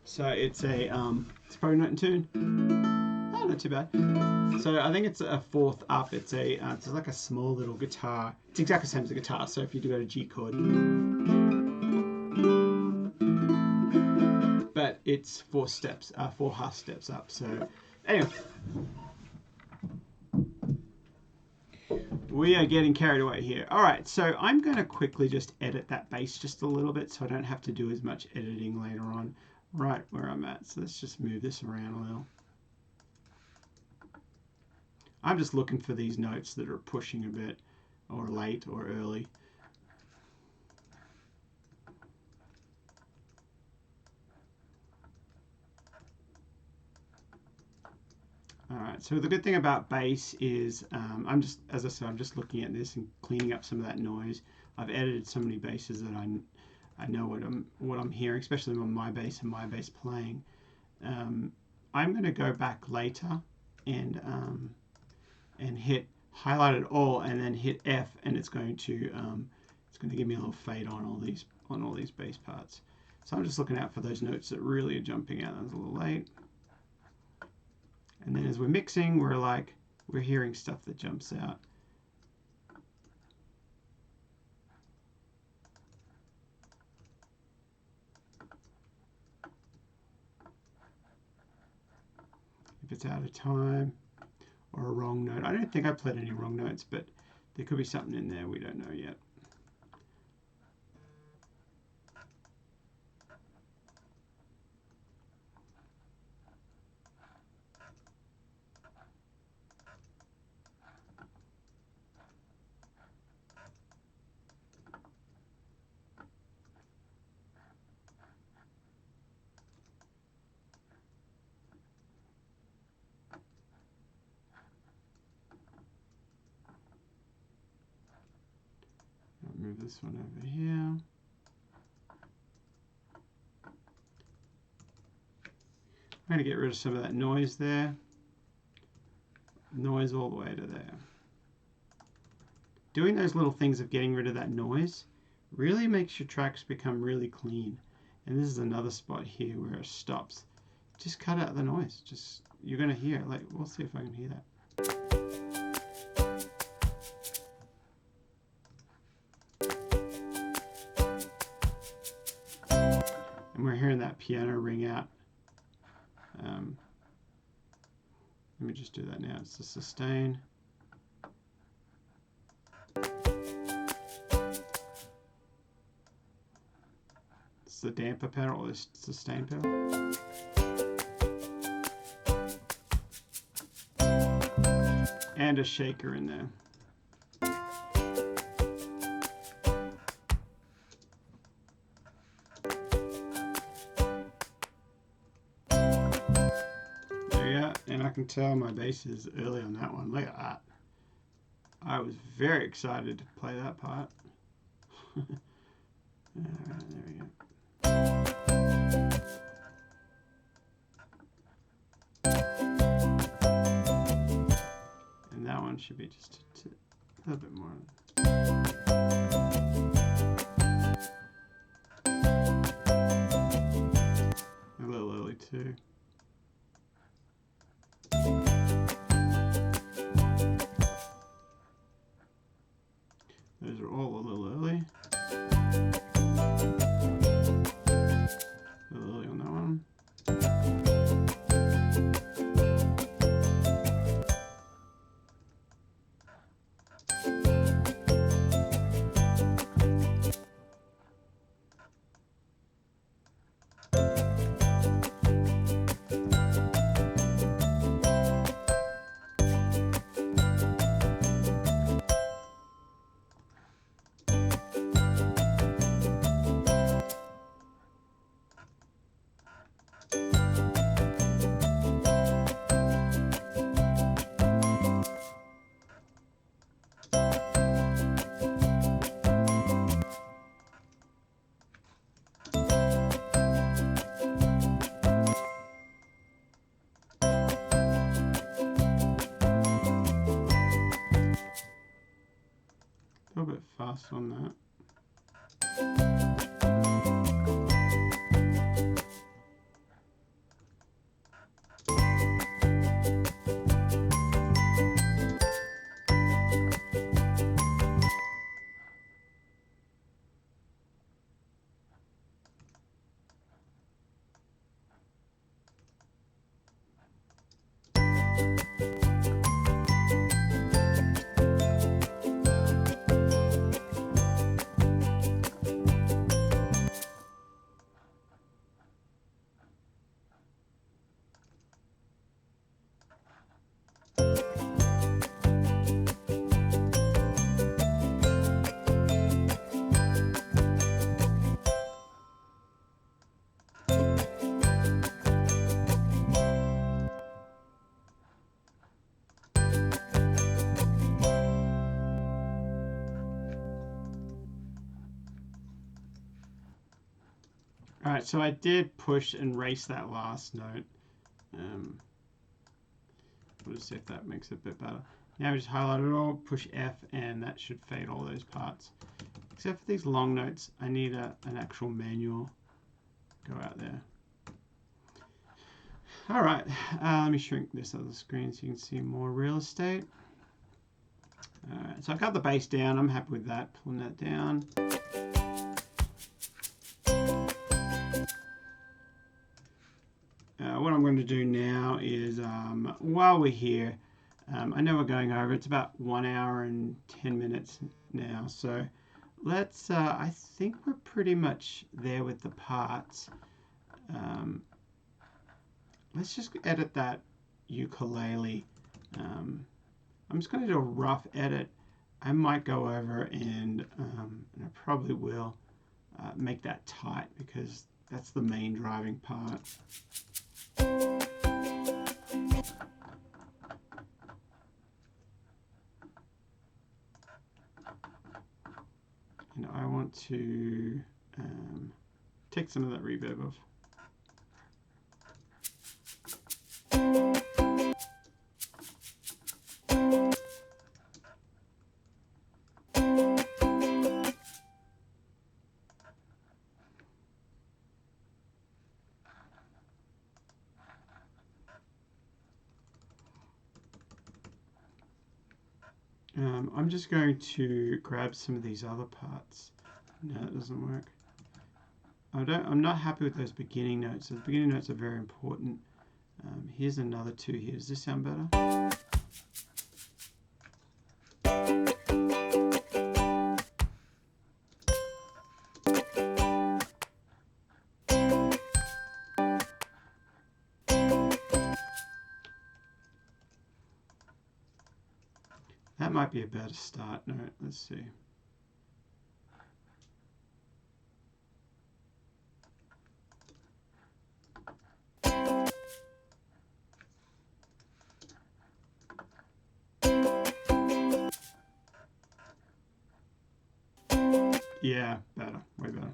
So it's probably not in tune. Oh, not too bad. So I think it's a fourth up. It's like a small little guitar. It's exactly the same as a guitar. So if you do go to G chord, but it's 4 half steps up. So anyway, we are getting carried away here. All right, so I'm going to quickly just edit that bass just a little bit so I don't have to do as much editing later on. Right where I'm at. So let's just move this around a little. I'm just looking for these notes that are pushing a bit, or late or early. All right, so the good thing about bass is as I said, I'm just looking at this and cleaning up some of that noise. I've edited so many basses that I know what I'm hearing, especially on my bass and my bass playing. I'm going to go back later and hit highlight it all, and then hit F, and it's going to give me a little fade on all these bass parts. So I'm just looking out for those notes that really are jumping out. That's a little late. And then as we're mixing, we're hearing stuff that jumps out. If it's out of time or a wrong note. I don't think I played any wrong notes, but there could be something in there we don't know yet. I'll move this one over here. I'm going to get rid of some of that noise there. Noise all the way to there. Doing those little things of getting rid of that noise really makes your tracks become really clean. And this is another spot here where it stops. Just cut out the noise. You're going to hear it. We'll see if I can hear that. And we're hearing that piano ring out. Let me just do that now. It's the sustain. It's the damper pedal, or the sustain pedal. And a shaker in there. And I can tell my bass is early on that one. Look at that. I was very excited to play that part. Alright, there we go. And that one should be just A little bit more. A little early too. Those are all a little early. A little early on that one. A little bit fast on that. All right, so I did push and race that last note. We'll just see if that makes it a bit better. Now we just highlight it all, push F, and that should fade all those parts. Except for these long notes, I need an actual manual. Go out there. All right, let me shrink this other screen so you can see more real estate. All right, so I got the bass down. I'm happy with that, pulling that down. What I'm going to do now is, while we're here, I know we're going over, it's about 1 hour and 10 minutes now, so let's, I think we're pretty much there with the parts. Let's just edit that ukulele. I'm just going to do a rough edit. I might go over and I probably will make that tight because that's the main driving part. And I want to take some of that reverb off. I'm just going to grab some of these other parts. No, it doesn't work. I'm not happy with those beginning notes. Those beginning notes are very important. Here's another two here. Does this sound better? That might be a better start note. Let's see. Yeah, better, way better.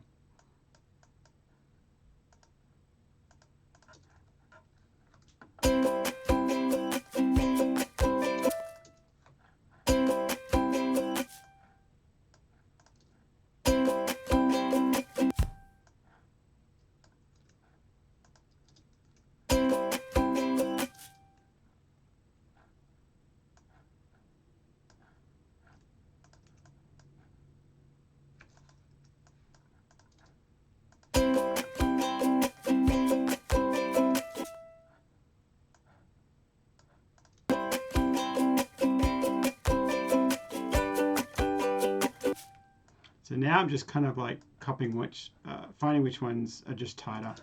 And now I'm just kind of like copying finding which ones are just tighter.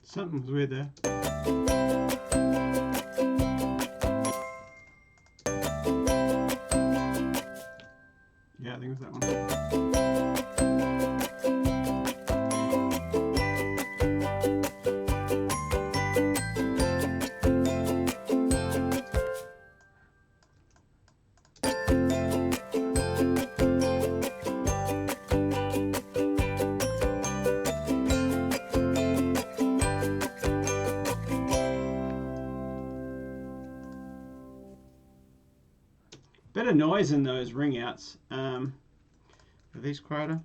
Something was weird there. Yeah, I think it was that one. Better noise in those ring outs. Are these quieter?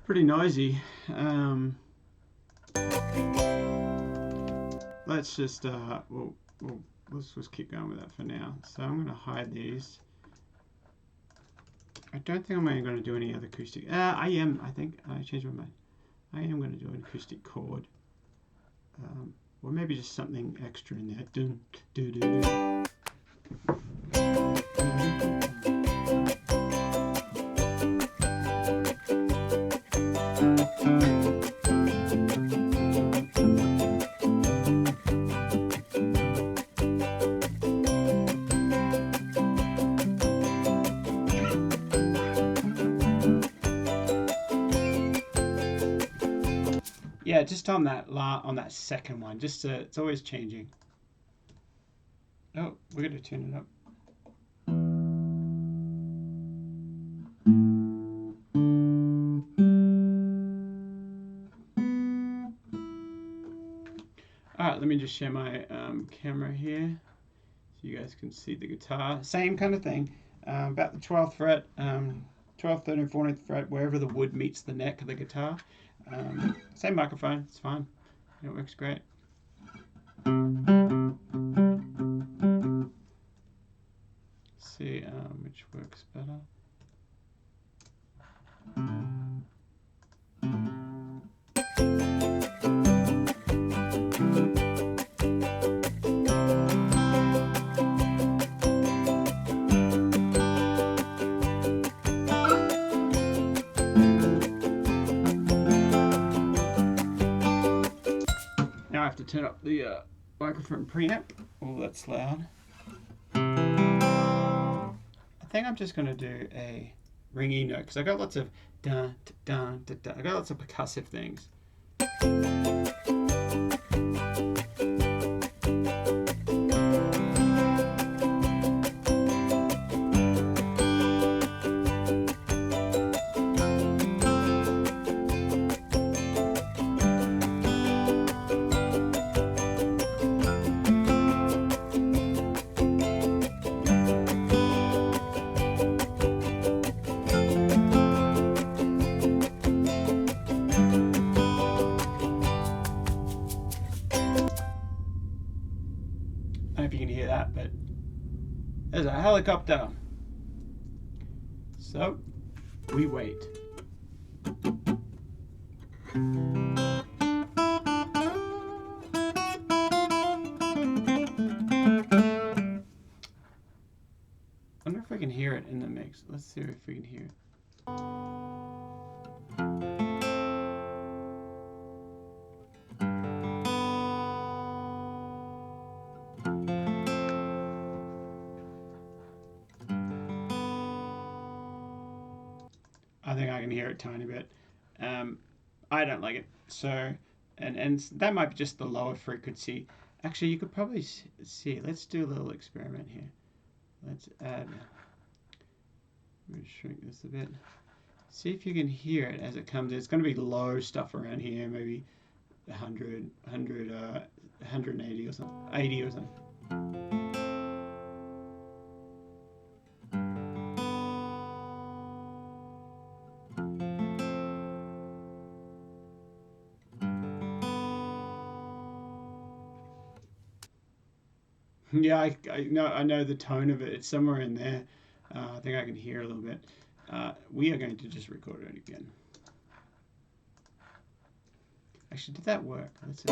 Pretty noisy. Let's just let's just keep going with that for now. So I'm going to hide these. I don't think I'm going to do any other acoustic. I think I changed my mind. I am going to do an acoustic chord, or maybe just something extra in there. Dun, doo, doo, doo. Yeah, just on that second one, just it's always changing. Oh, we're gonna tune it up. All right, let me just share my camera here so you guys can see the guitar. Same kind of thing, about the 12th fret, 12th, 13th, 14th fret, wherever the wood meets the neck of the guitar. Same microphone, it's fine. It works great. See which works better. to turn up the microphone preamp. Oh, that's loud. I think I'm just going to do a ringy note because I got lots of dun, dun, dun, dun. I got lots of percussive things. I don't know if you can hear that, but there's a helicopter. So we wait. I wonder if we can hear it in the mix. Let's see if we can hear it. I think I can hear it a tiny bit. I don't like it. So, and that might be just the lower frequency. Actually, you could probably see. Let's do a little experiment here. Let's add. I'm going to shrink this a bit. See if you can hear it as it comes in. It's going to be low stuff around here, maybe 100, 180 or something, 80 or something. Yeah, I know the tone of it. It's somewhere in there. I think I can hear a little bit. We are going to just record it again. Actually, did that work? Let's see.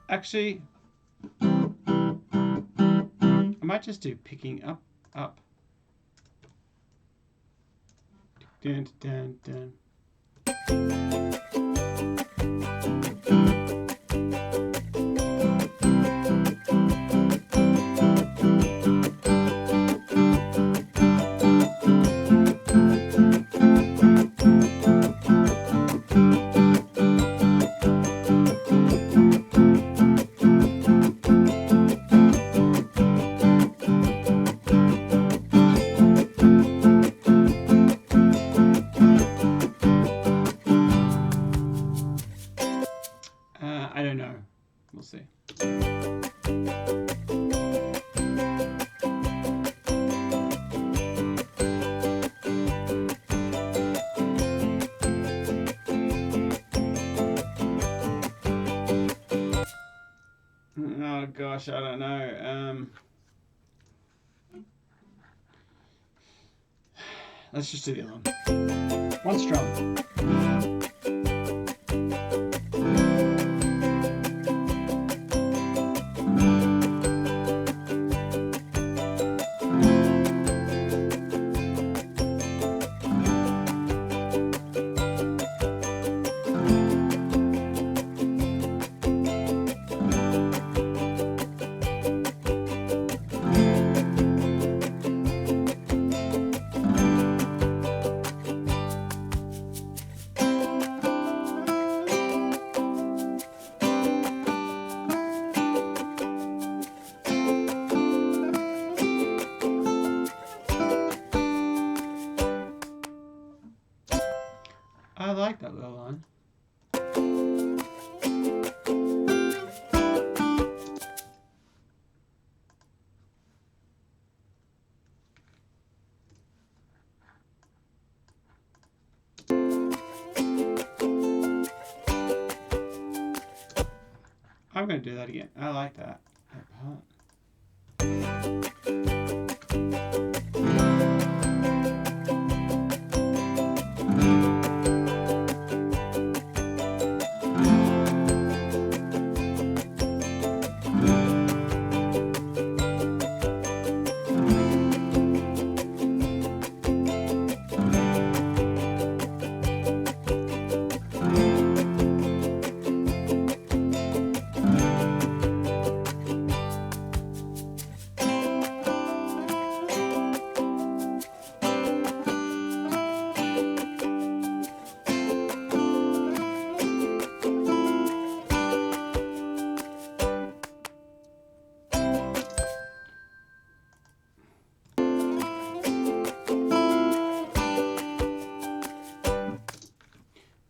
Actually, I might just do picking up. Dun, dun, dun. I don't know. We'll see. Oh gosh, I don't know. Let's just do the other one. One strum. I like that little line. I'm going to do that again. I like that part.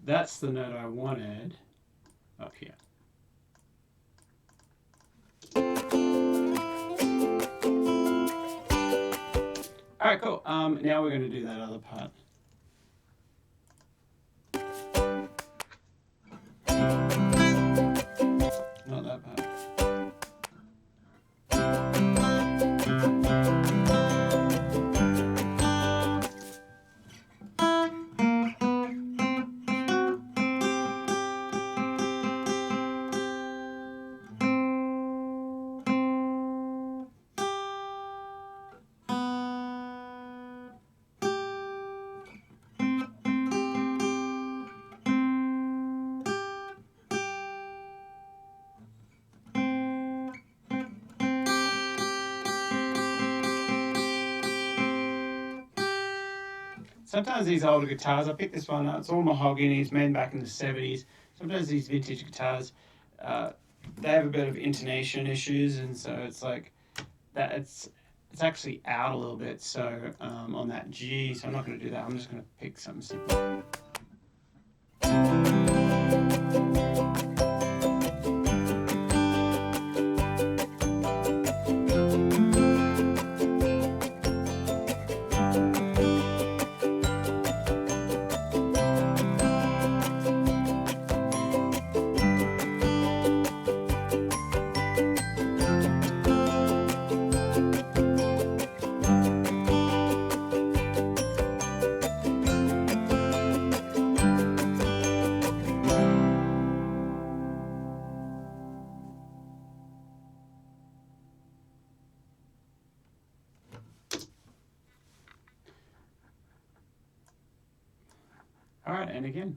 that's the note I wanted up here. All right, cool. Now we're going to do that other part. Not that part. Sometimes these older guitars, I picked this one up, it's all mahogany, it's made back in the 70s. Sometimes these vintage guitars, they have a bit of intonation issues, and so it's like that it's actually out a little bit, so on that G, so I'm not going to do that, I'm just going to pick something simple. All right, and again.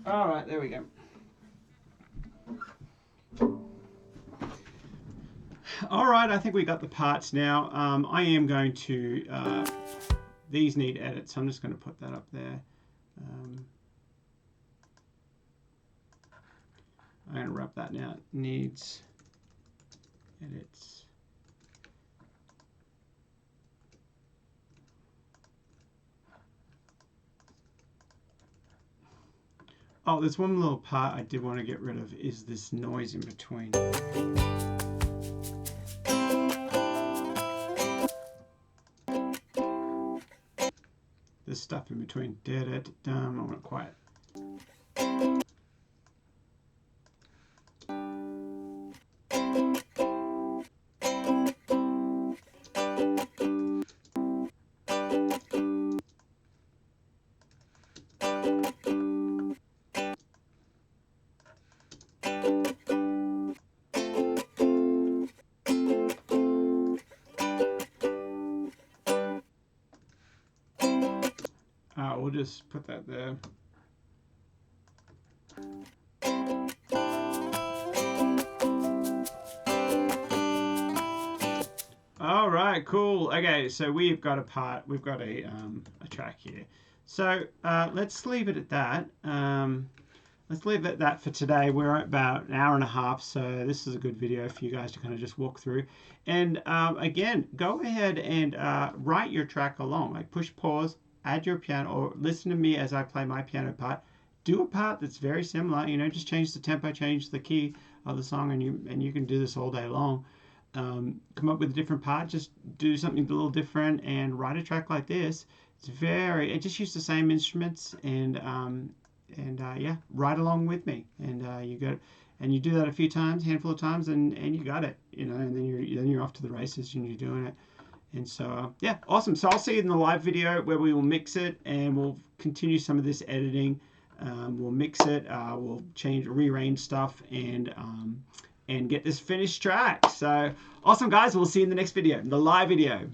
All right, there we go. All right, I think we got the parts now. I am going to, these need edits, so I'm just going to put that up there. I'm going to wrap that now. Needs edits. Oh, there's one little part I did want to get rid of, is this noise in between. This stuff in between. I want it quiet. We'll just put that there. All right, cool. Okay, so we've got a part, we've got a track here. So let's leave it at that. Let's leave it at that for today. We're at about an hour and a half, so this is a good video for you guys to kind of just walk through. And again, go ahead and write your track along. Like push pause, add your piano, or listen to me as I play my piano part. Do a part that's very similar. You know, just change the tempo, change the key of the song, and you can do this all day long. Come up with a different part. Just do something a little different and write a track like this. It just use the same instruments and yeah, write along with me, and you do that a few times, handful of times, and you got it, you know, and then you're off to the races and you're doing it. And so yeah, awesome. So I'll see you in the live video where we will mix it and we'll continue some of this editing We'll mix it, we'll rearrange stuff, and get this finished track. So awesome, guys. We'll see you in the next video, the live video.